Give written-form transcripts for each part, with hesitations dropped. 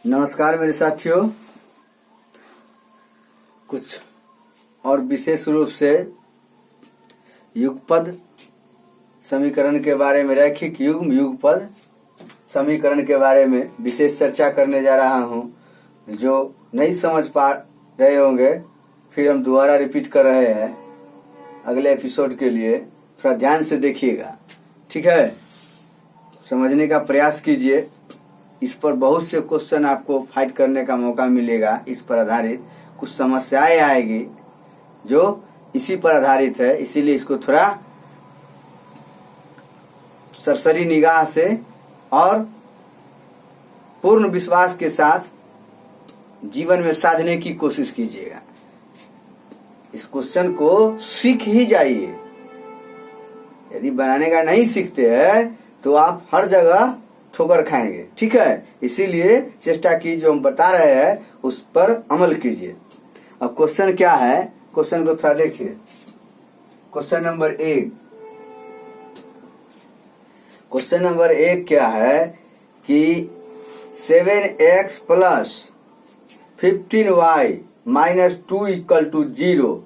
नमस्कार मेरे साथियों। कुछ और विशेष रूप से युगपद समीकरण के बारे में, रैखिक युग्म युगपद समीकरण के बारे में विशेष चर्चा करने जा रहा हूं। जो नहीं समझ पा रहे होंगे फिर हम दोबारा रिपीट कर रहे हैं अगले एपिसोड के लिए, थोड़ा ध्यान से देखिएगा, ठीक है। समझने का प्रयास कीजिए। इस पर बहुत से क्वेश्चन आपको फाइट करने का मौका मिलेगा। इस पर आधारित कुछ समस्याएं आएगी जो इसी पर आधारित है, इसीलिए इसको थोड़ा सरसरी निगाह से और पूर्ण विश्वास के साथ जीवन में साधने की कोशिश कीजिएगा। इस क्वेश्चन को सीख ही जाइए। यदि बनाने का नहीं सीखते हैं तो आप हर जगह ठोकर खाएंगे, ठीक है। इसीलिए चेष्टा की जो हम बता रहे हैं उस पर अमल कीजिए। अब क्वेश्चन क्या है, क्वेश्चन को थोड़ा देखिए। क्वेश्चन नंबर 1, क्वेश्चन नंबर 1 क्या है कि 7x plus 15y minus 2 equal to 0।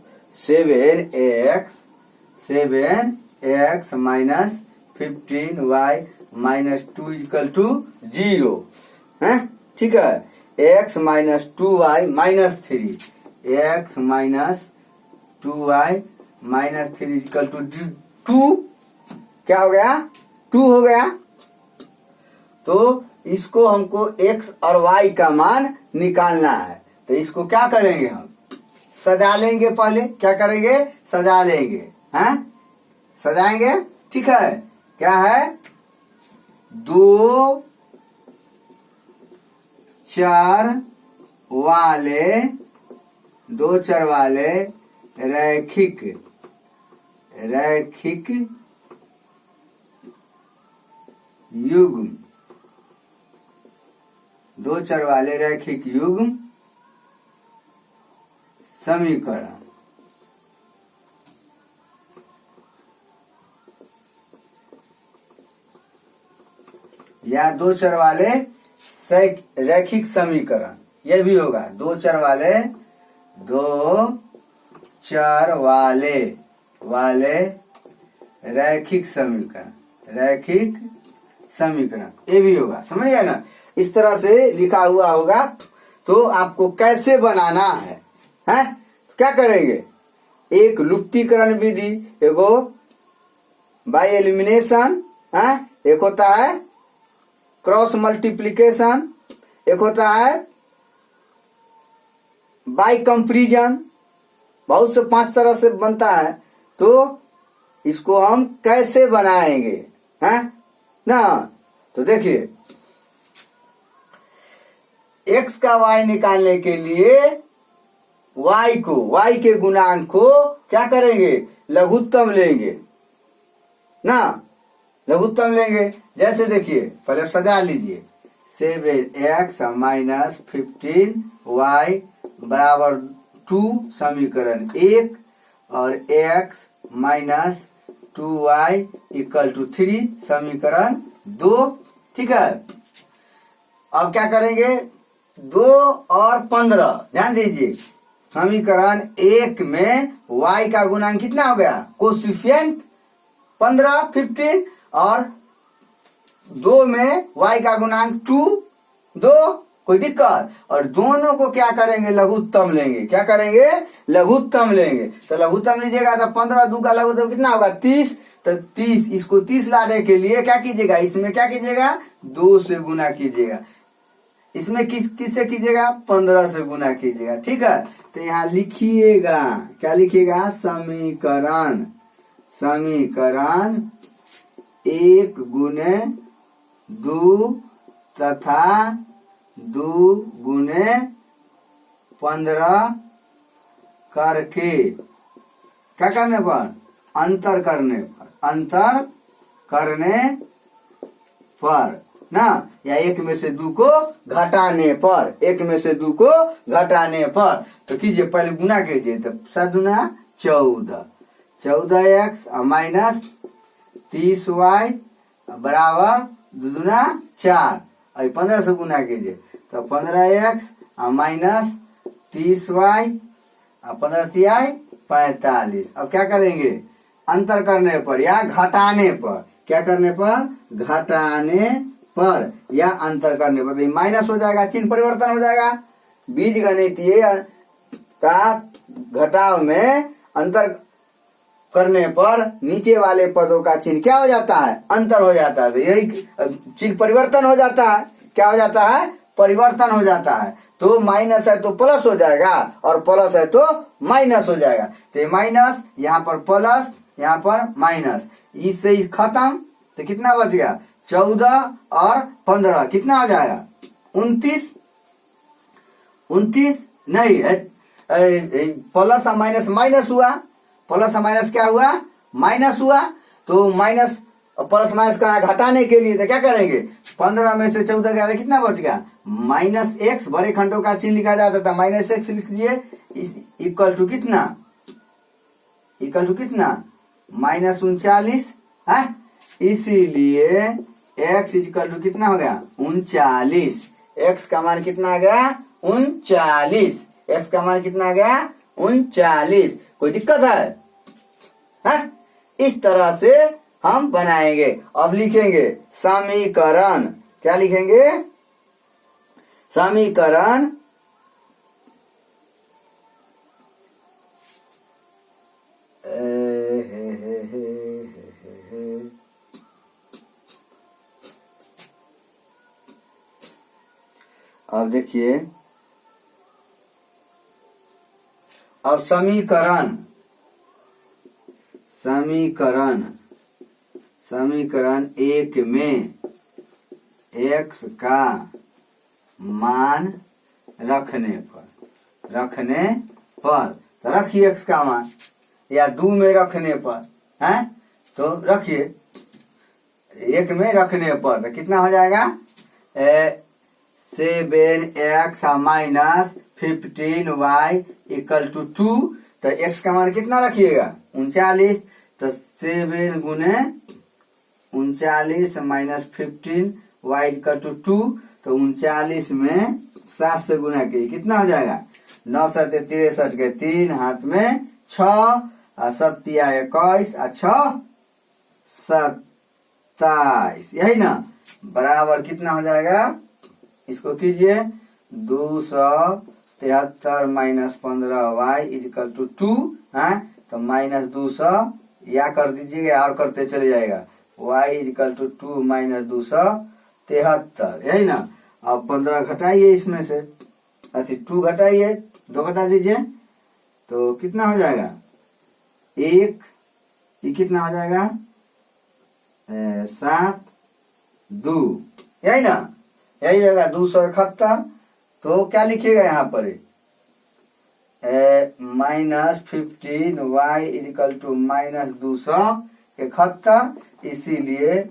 7x minus 15y minus 2 equal to 0 है, ठीक है। x minus 2y minus 3, x minus 2y minus 3 equal to 2। क्या हो गया? 2 हो गया। तो इसको हमको x और y का मान निकालना है। तो इसको क्या करेंगे, हम सजा लेंगे। पहले क्या करेंगे? सजा लेंगे, हैं? सजाएंगे, ठीक है। क्या है? 2 चर वाले रैखिक युग्म, 2 चर वाले रैखिक युग्म समीकरण। या 2 चर वाले रैखिक समीकरण, यह भी होगा। 2 चर वाले रैखिक समीकरण, ये भी होगा। समझ गया ना? इस तरह से लिखा हुआ होगा। तो आपको कैसे बनाना है, हैं? क्या करेंगे? एक लुप्तीकरण विधि, एगो बाय एलिमिनेशन, हैं? एक होता है क्रॉस मल्टीप्लिकेशन, एक होता है बाय कंपैरिजन। बहुत से 5 तरह से बनता है। तो इसको हम कैसे बनाएंगे, हैं ना? तो देखिए, x का y निकालने के लिए y के गुणांक को क्या करेंगे? लघुत्तम लेंगे ना, लघुत्तम लेंगे। जैसे देखिए, पहले सजा लीजिए। 7x माइनस 15y बराबर 2 समीकरण 1 और x minus 2y equal to 3 समीकरण 2, ठीक है। अब क्या करेंगे? 2 और 15, ध्यान दीजिए। समीकरण 1 में y का गुणांक कितना हो गया? कोएफिशिएंट 15, 15, और 2 में y का गुणांक 2, कोई दिक्कत। और दोनों को क्या करेंगे? लघुत्तम लेंगे। क्या करेंगे? लघुत्तम लेंगे। तो लघुत्तम लीजिएगा तो 15 2 का लघुत्तम कितना होगा? 30। तो 30, इसको 30 लाने के लिए क्या कीजिएगा? इसमें क्या कीजिएगा? 2 से गुना कीजिएगा। इसमें किससे कीजिएगा? 15 से गुना कीजिएगा, ठीक है। तो यहाँ लिखिएगा, क्या लिखिएगा? समीकरण 1 गुने 2 तथा 2 गुने 15 करके, क्या करने पर? अंतर करने पर ना, या 1 में से 2 को घटाने पर, 1 में से 2 को घटाने पर। तो कीजिए, पहले गुना कीजिए। तो 7 दूना 14, 14x माइनस 30y बराबर 2 दूना 4, और 15 से गुना कीजिए तो 15x माइनस 30y 15 तिहाई 45। अब क्या करेंगे, अंतर करने पर या घटाने पर, क्या करने पर, घटाने पर या अंतर करने पर, तो माइनस हो जाएगा, चिन्ह परिवर्तन हो जाएगा। बीज गणितीय का घटाव में अंतर करने पर नीचे वाले पदों का चिन्ह क्या हो जाता है, अंतर हो जाता है। तो यही चिन्ह परिवर्तन हो जाता है, क्या हो जाता है, परिवर्तन हो जाता है। तो माइनस है तो प्लस हो जाएगा और प्लस है तो माइनस हो जाएगा। तो माइनस यहाँ पर प्लस, यहाँ पर माइनस, इससे खत्म। तो कितना बच गया, 14 और 15 कितना हो जाएगा, 29। 29 नहीं है, प्लस और माइनस माइनस हुआ, प्लस और माइनस क्या हुआ, माइनस हुआ। तो माइनस प्लस माइनस का घटाने के लिए तो क्या करेंगे, 15 में से 14 गया कितना बच गया, माइनस एक्स। बड़े खंडों का चिन्ह लिखा जाता था, माइनस एक्स लिख लीजिए, इक्वल टू कितना, इक्वल टू कितना, माइनस 39 है। इसीलिए x इक्वल टू कितना हो गया, 39। x का मान कितना आ गया, 39। x का मान कितना आ गया, 39। कोई दिक्कत है? इस तरह से हम बनाएंगे। अब लिखेंगे समीकरण, क्या लिखेंगे, समीकरण अब देखिए, अब समीकरण, समीकरण समीकरण 1 में x का मान रखने पर तो रखिए x का मान, या 2 में रखने पर है तो रखिए 1 में रखने पर तो कितना हो जाएगा, 7x minus 15y equal to 2। तो x का मान कितना रखिएगा, 39। तो 7 गुने 39 माइनस 15 y इक्वल टू 2। तो 39 में 7 से गुना किए कितना हो जाएगा, 9 7 63 के 3 हाथ में 6 और 7 21 और 6 27, यही ना, बराबर कितना हो जाएगा, इसको कीजिए 273 माइनस 15y इक्वल टू 2 है। तो माइनस 200 या कर दीजिएगा और करते चले जाएगा, y इक्वल टू 2 माइनस 273, यही ना। अब 15 घटाइए इसमें से, अच्छी 2 घटाइए, 2 घटा दीजिए तो कितना हो जाएगा, 1, ये कितना हो जाएगा, 7 2, यही ना, यही होगा 271। तो क्या लिखिएगा यहाँ पर, minus 15y equal to minus 271, इसीलिए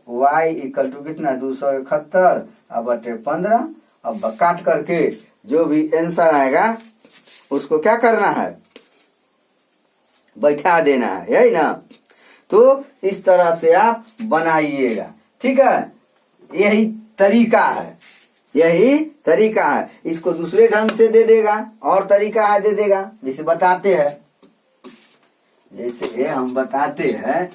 y इक्वल टू कितना, 271 अब बटे 15। अब काट करके जो भी आंसर आएगा उसको क्या करना है, बैठा देना है, यही ना। तो इस तरह से आप बनाइएगा, ठीक है, यही तरीका है, यही तरीका है। इसको दूसरे ढंग से दे देगा, और तरीका है दे देगा, जैसे बताते हैं, जैसे हम बताते हैं,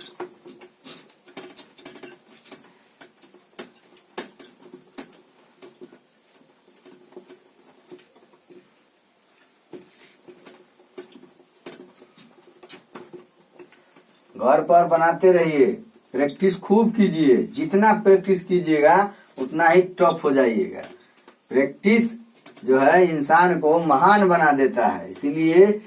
घर पर बनाते रहिए, प्रैक्टिस खूब कीजिए, जितना प्रैक्टिस कीजिएगा उतना ही टफ हो जाइएगा। प्रैक्टिस जो है इंसान को महान बना देता है, इसीलिए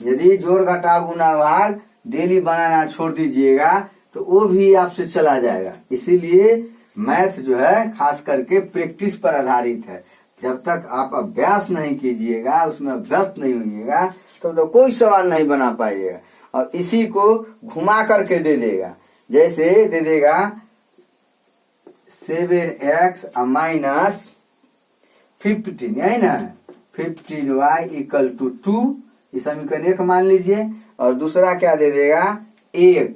यदि जोड़ घटाव गुणा भाग डेली बनाना छोड़ दीजिएगा तो वो भी आपसे चला जाएगा। इसीलिए मैथ जो है खास करके प्रैक्टिस पर आधारित है। जब तक आप अभ्यास नहीं कीजिएगा, उसमें अभ्यस्त नहीं होइएगा, तो कोई सवाल नहीं बना पाइएगा। और इसी को घुमा करके दे देगा, जैसे दे देगा 7x माइनस 15, यही ना, 15y इक्वल टू 2, इस समीकरण 1 मान लीजिए। और दूसरा क्या दे देगा, x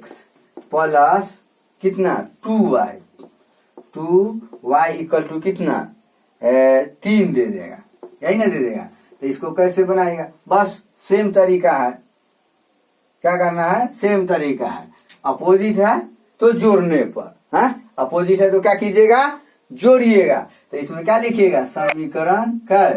प्लस कितना, 2y इक्वल टू कितना, 3 दे देगा, यही ना दे देगा। तो इसको कैसे बनाएगा, बस सेम तरीका है। क्या करना है, सेम तरीका है। अपोजिट है तो जोड़ने पर, अपोजिट है तो क्या कीजिएगा, जोड़िएगा। तो इसमें क्या लिखिएगा, समीकरण क्या